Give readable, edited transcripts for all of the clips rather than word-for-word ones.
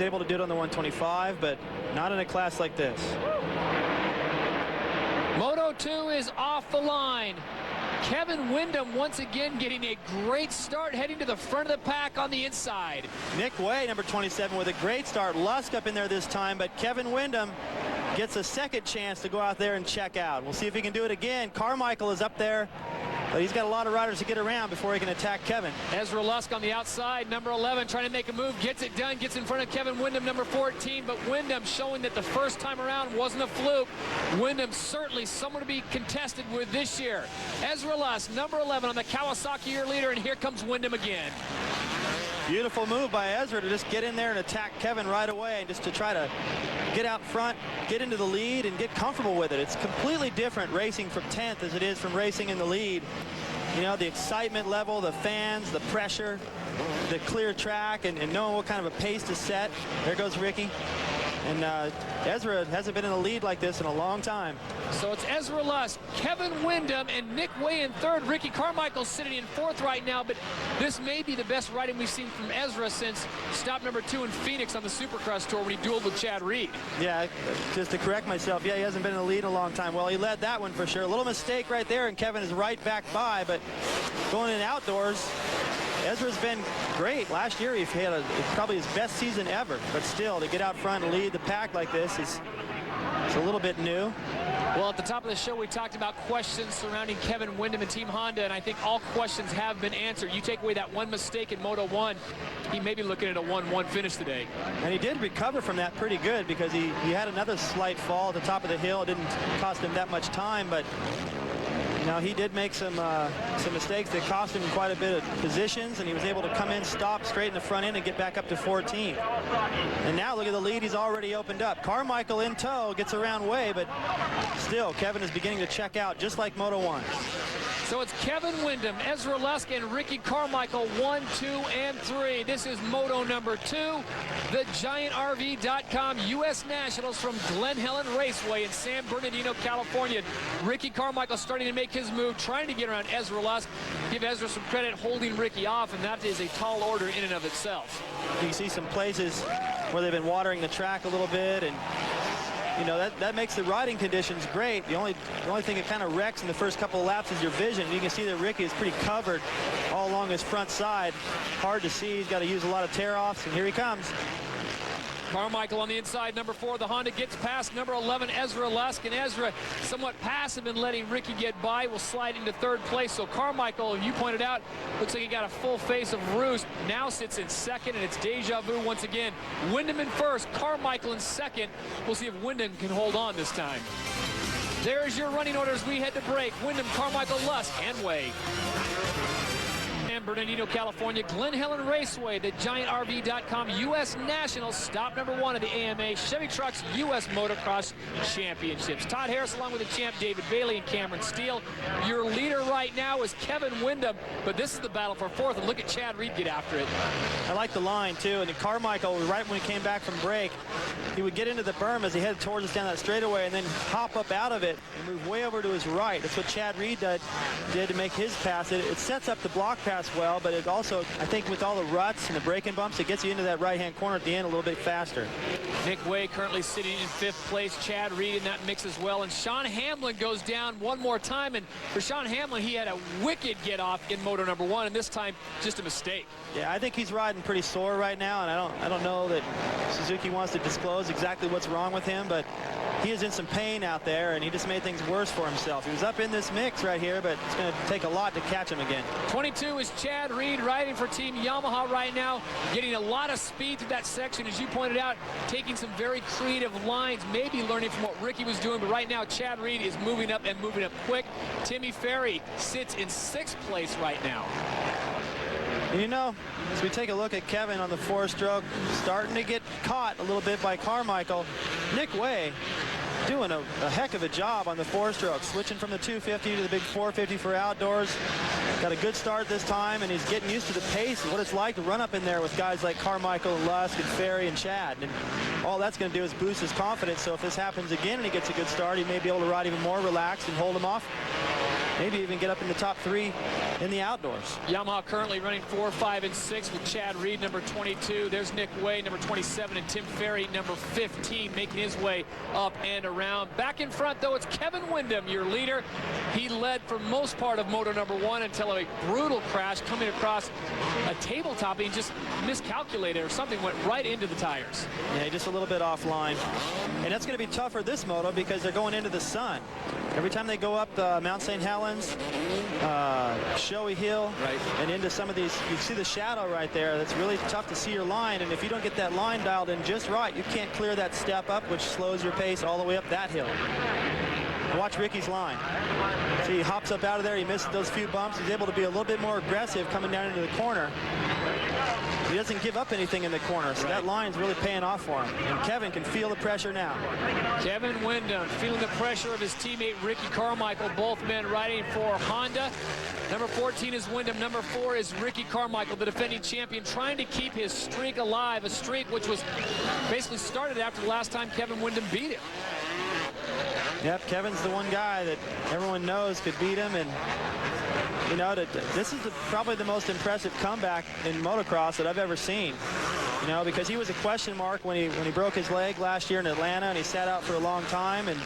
able to do it on the 125, but not in a class like this. Moto 2 is off the line. Kevin Windham once again getting a great start, heading to the front of the pack on the inside. Nick Way, number 27, with a great start. Lusk up in there this time, but Kevin Windham gets a second chance to go out there and check out. We'll see if he can do it again. Carmichael is up there, but he's got a lot of riders to get around before he can attack Kevin. Ezra Lusk on the outside, number 11, trying to make a move, gets it done, gets in front of Kevin Windham, number 14, but Windham showing that the first time around wasn't a fluke. Windham certainly someone to be contested with this year. Ezra Lusk, number 11 on the Kawasaki year leader, and here comes Windham again. Beautiful move by Ezra to just get in there and attack Kevin right away, and just to try to get out front, get into the lead, and get comfortable with it. It's completely different racing from 10th as it is from racing in the lead. You know, the excitement level, the fans, the pressure, the clear track, and knowing what kind of a pace to set. There goes Ricky. And Ezra hasn't been in the lead like this in a long time. So it's Ezra Lusk, Kevin Windham, and Nick Way in third. Ricky Carmichael sitting in fourth right now, but this may be the best riding we've seen from Ezra since stop number 2 in Phoenix on the Supercross Tour when he dueled with Chad Reed. Yeah, just to correct myself, yeah, he hasn't been in the lead in a long time. Well, he led that one for sure. A little mistake right there, and Kevin is right back by, but going in outdoors, Ezra's been great. Last year he had probably his best season ever, but still to get out front and lead the pack like this is a little bit new. Well, at the top of the show, we talked about questions surrounding Kevin Windham and Team Honda, and I think all questions have been answered. You take away that one mistake in Moto 1, he may be looking at a 1-1 finish today. And he did recover from that pretty good, because he had another slight fall at the top of the hill. It didn't cost him that much time, but you know, he did make some mistakes that cost him quite a bit of positions, and he was able to come in, stop straight in the front end, and get back up to 14. And now look at the lead he's already opened up. Carmichael in tow, gets around Way, but still Kevin is beginning to check out, just like Moto 1. So it's Kevin Windham, Ezra Lusk, and Ricky Carmichael, 1, 2, and 3. This is Moto number 2, the GiantRV.com U.S. Nationals from Glen, Helen Raceway in San Bernardino, California. Ricky Carmichael starting to make his move, trying to get around Ezra Lusk. Give Ezra some credit holding Ricky off, and that is a tall order in and of itself. You can see some places where they've been watering the track a little bit, and you know, that makes the riding conditions great. The only thing that kind of wrecks in the first couple of laps is your vision. You can see that Ricky is pretty covered all along his front side. Hard to see. He's got to use a lot of tear-offs, and here he comes. Carmichael on the inside, number 4. The Honda gets past number 11, Ezra Lusk, and Ezra, somewhat passive in letting Ricky get by, will slide into third place. So Carmichael, you pointed out, looks like he got a full face of roost. Now sits in second, and it's deja vu once again. Windham in first, Carmichael in second. We'll see if Windham can hold on this time. There's your running orders. We head to break. Windham, Carmichael, Lusk, and Way. San Bernardino, California, Glen Helen Raceway, the GiantRV.com U.S. Nationals, stop number 1 of the AMA Chevy Trucks U.S. Motocross Championships. Todd Harris along with the champ David Bailey and Cameron Steele. Your leader right now is Kevin Windham, but this is the battle for 4th, and look at Chad Reed get after it. I like the line, too, and then Carmichael, right when he came back from break, he would get into the berm as he headed towards us down that straightaway and then hop up out of it and move way over to his right. That's what Chad Reed did to make his pass. It sets up the block pass well, but it also, I think with all the ruts and the braking bumps, it gets you into that right-hand corner at the end a little bit faster. Nick Way currently sitting in 5th place. Chad Reed in that mix as well. And Sean Hamlin goes down one more time. And for Sean Hamlin, he had a wicked get-off in Moto number 1, and this time just a mistake. Yeah, I think he's riding pretty sore right now, and I don't know that Suzuki wants to disclose exactly what's wrong with him, but he is in some pain out there, and he just made things worse for himself. He was up in this mix right here, but it's going to take a lot to catch him again. 22 is Chad Reed riding for Team Yamaha right now, getting a lot of speed through that section, as you pointed out, taking some very creative lines, maybe learning from what Ricky was doing, but right now Chad Reed is moving up and moving up quick. Timmy Ferry sits in 6th place right now. You know, as we take a look at Kevin on the 4-stroke, starting to get caught a little bit by Carmichael. Nick Way doing a heck of a job on the 4-stroke, switching from the 250 to the big 450 for outdoors. Got a good start this time, and he's getting used to the pace and what it's like to run up in there with guys like Carmichael and Lusk and Ferry and Chad. And all that's going to do is boost his confidence. So if this happens again and he gets a good start, he may be able to ride even more relaxed and hold him off. maybe even get up in the top 3 in the outdoors. Yamaha currently running 4, 5, and 6 with Chad Reed, number 22. There's Nick Way, number 27, and Tim Ferry, number 15, making his way up and around. Back in front, though, it's Kevin Windham, your leader. He led for most part of Moto number 1 until a brutal crash coming across a tabletop. He just miscalculated or something, went right into the tires. Yeah, just a little bit offline. And that's going to be tougher this moto because they're going into the sun. Every time they go up Mount St. Helens, Showy Hill, and into some of these, you see the shadow right there. That's really tough to see your line, and if you don't get that line dialed in just right, you can't clear that step up, which slows your pace all the way up that hill. Watch Ricky's line. See, he hops up out of there. He misses those few bumps. He's able to be a little bit more aggressive coming down into the corner. He doesn't give up anything in the corner, so that line's really paying off for him. And Kevin can feel the pressure now. Kevin Windham feeling the pressure of his teammate Ricky Carmichael, both men riding for Honda. Number 14 is Windham. Number 4 is Ricky Carmichael, the defending champion, trying to keep his streak alive, a streak which was basically started after the last time Kevin Windham beat him. Yep, Kevin's the one guy that everyone knows could beat him, and you know, this is probably the most impressive comeback in motocross that I've ever seen. You know, because he was a question mark when he broke his leg last year in Atlanta, and he sat out for a long time, and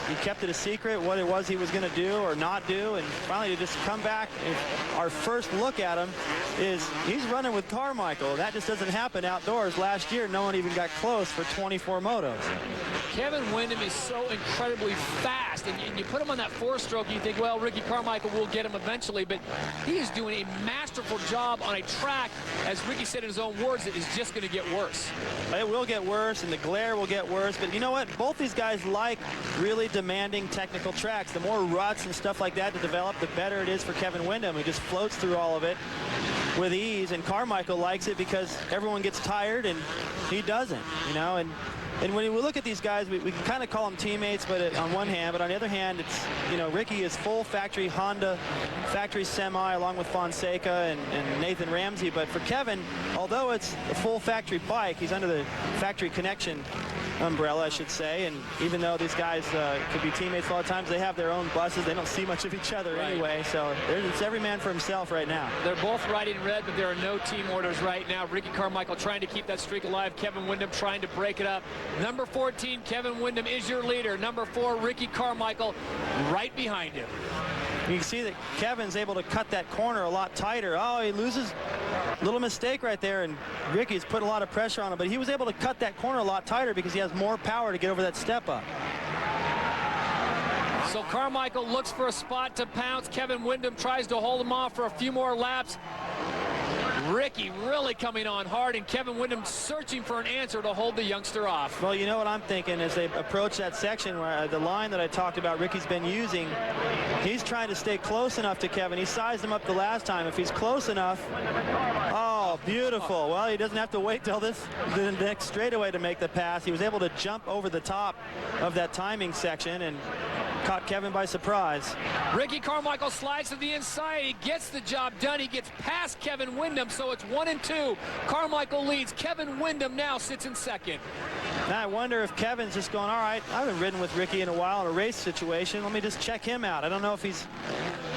he kept it a secret what it was he was going to do or not do, and finally to just come back. Our first look at him is he's running with Carmichael. That just doesn't happen outdoors. Last year, no one even got close for 24 motos. Kevin Windham is so incredibly fast, and you put him on that 4-stroke, and you think, well, Ricky Carmichael will get him eventually, but he is doing a masterful job on a track, as Ricky said in his own words, it is just going to get worse. It will get worse, and the glare will get worse, but you know what? Both these guys like really demanding technical tracks. The more ruts and stuff like that to develop, the better it is for Kevin Windham. He just floats through all of it with ease, and Carmichael likes it because everyone gets tired and he doesn't, you know. And when we look at these guys, we can kind of call them teammates, but on one hand, but on the other hand, it's, you know, Ricky is full factory Honda, factory semi, along with Fonseca and Nathan Ramsey. But for Kevin, although it's a full factory bike, he's under the factory connection umbrella, I should say. And even though these guys could be teammates a lot of times, they have their own buses. They don't see much of each other anyway. So it's every man for himself right now. They're both riding red, but there are no team orders right now. Ricky Carmichael trying to keep that streak alive. Kevin Windham trying to break it up. Number 14, Kevin Windham is your leader. Number 4, Ricky Carmichael right behind him. You can see that Kevin's able to cut that corner a lot tighter. Oh, he loses a little mistake right there, and Ricky's put a lot of pressure on him, but he was able to cut that corner a lot tighter because he has more power to get over that step up. So Carmichael looks for a spot to pounce. Kevin Windham tries to hold him off for a few more laps. Ricky really coming on hard, and Kevin Windham searching for an answer to hold the youngster off. Well, you know what I'm thinking as they approach that section where the line that I talked about Ricky's been using, he's trying to stay close enough to Kevin. He sized him up the last time. If he's close enough, oh, beautiful. Well, he doesn't have to wait till the next straightaway to make the pass. He was able to jump over the top of that timing section and caught Kevin by surprise. Ricky Carmichael slides to the inside. He gets the job done. He gets past Kevin Windham, so it's 1 and 2. Carmichael leads. Kevin Windham now sits in second. Now I wonder if Kevin's just going, all right, I haven't ridden with Ricky in a while in a race situation. Let me just check him out. I don't know if he's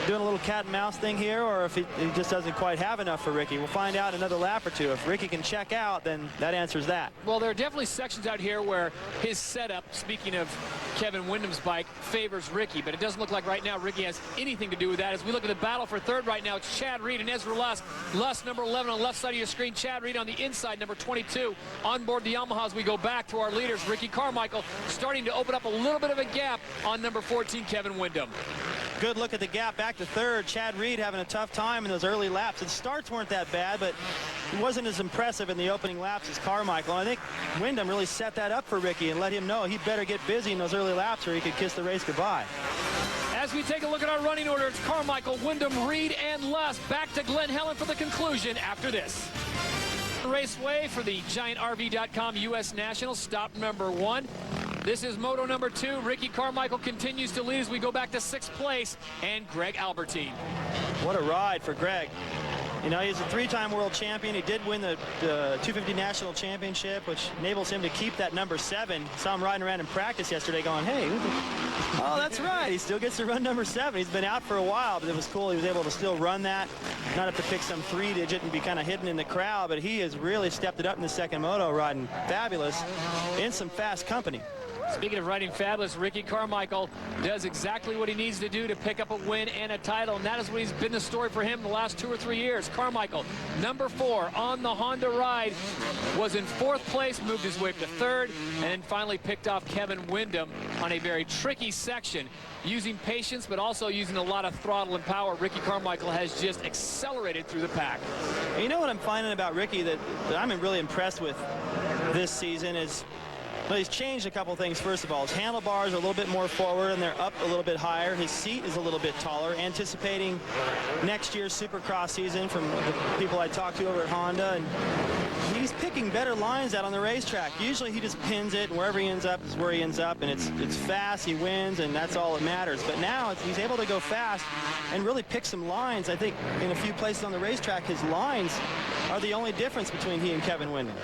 doing a little cat and mouse thing here or if he just doesn't quite have enough for Ricky. We'll find out another lap or two. If Ricky can check out, then that answers that. Well, there are definitely sections out here where his setup, speaking of Kevin Windham's bike, favors Ricky, but it doesn't look like right now Ricky has anything to do with that. As we look at the battle for third right now, it's Chad Reed and Ezra Lusk. Lusk, number 11 on the left side of your screen. Chad Reed on the inside, number 22. On board the Yamaha as we go back to our leaders. Ricky Carmichael starting to open up a little bit of a gap on number 14, Kevin Windham. Good look at the gap back to third. Chad Reed having a tough time in those early laps. The starts weren't that bad, but he wasn't as impressive in the opening laps as Carmichael. And I think Windham really set that up for Ricky and let him know he better get busy in those early laps or he could kiss the race goodbye. As we take a look at our running order, it's Carmichael, Windham, Reed, and Lusk. Back to Glen Helen for the conclusion after this. Raceway for the GiantRV.com U.S. National, stop number 1. This is Moto number 2. Ricky Carmichael continues to lead as we go back to 6th place, and Greg Albertine. What a ride for Greg. You know, he's a 3-time world champion. He did win the 250 national championship, which enables him to keep that number 7. Saw him riding around in practice yesterday going, hey, oh, that's right. He still gets to run number 7. He's been out for a while, but it was cool. He was able to still run that, not have to pick some 3-digit and be kind of hidden in the crowd, but he has really stepped it up in the second moto, riding fabulous in some fast company. Speaking of riding fabulous, Ricky Carmichael does exactly what he needs to do to pick up a win and a title, and that is what has been the story for him the last 2 or 3 years. Carmichael, number 4 on the Honda ride, was in 4th place, moved his way up to 3rd, and then finally picked off Kevin Windham on a very tricky section. Using patience, but also using a lot of throttle and power, Ricky Carmichael has just accelerated through the pack. You know what I'm finding about Ricky that I'm really impressed with this season is, well, he's changed a couple things. First of all, his handlebars are a little bit more forward and they're up a little bit higher. His seat is a little bit taller, anticipating next year's Supercross season from the people I talked to over at Honda. And he's picking better lines out on the racetrack. Usually he just pins it, and wherever he ends up is where he ends up, and it's fast, he wins, and that's all that matters. But now he's able to go fast and really pick some lines. I think in a few places on the racetrack, his lines are the only difference between he and Kevin Windham.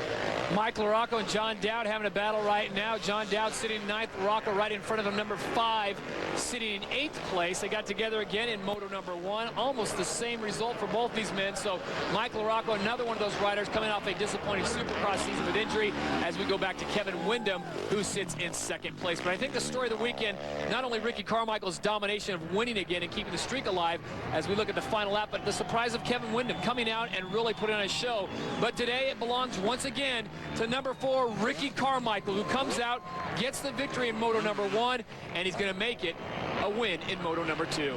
Mike LaRocco and John Dowd having a battle right now. John Dowd sitting in 9th, LaRocco right in front of him, number 5, sitting in 8th place. They got together again in Moto number 1. Almost the same result for both these men. So Mike LaRocco, another one of those riders coming off a disappointing Supercross season with injury, as we go back to Kevin Windham, who sits in 2nd place. But I think the story of the weekend, not only Ricky Carmichael's domination of winning again and keeping the streak alive as we look at the final lap, but the surprise of Kevin Windham coming out and really putting on a show. But today it belongs once again to number 4, Ricky Carmichael, who comes out, gets the victory in Moto number 1, and he's going to make it a win in Moto number 2.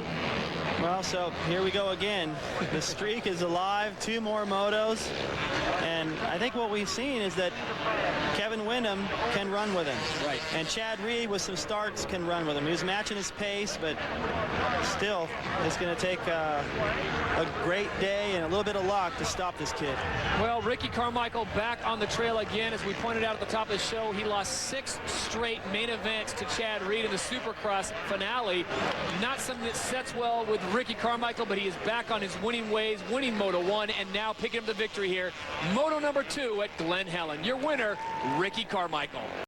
Well, so here we go again. The streak is alive, 2 more motos, and I think what we've seen is that Kevin Windham can run with him. Right. And Chad Reed with some starts can run with him. He was matching his pace, but still, it's going to take a great day and a little bit of luck to stop this kid. Well, Ricky Carmichael back on the trail again. As we pointed out at the top of the show, he lost 6 straight main events to Chad Reed in the Supercross finale. Not something that sets well with Ricky Carmichael, but he is back on his winning ways, winning Moto 1, and now picking up the victory here. Moto number 2 at Glen, Helen. Your winner, Ricky Carmichael.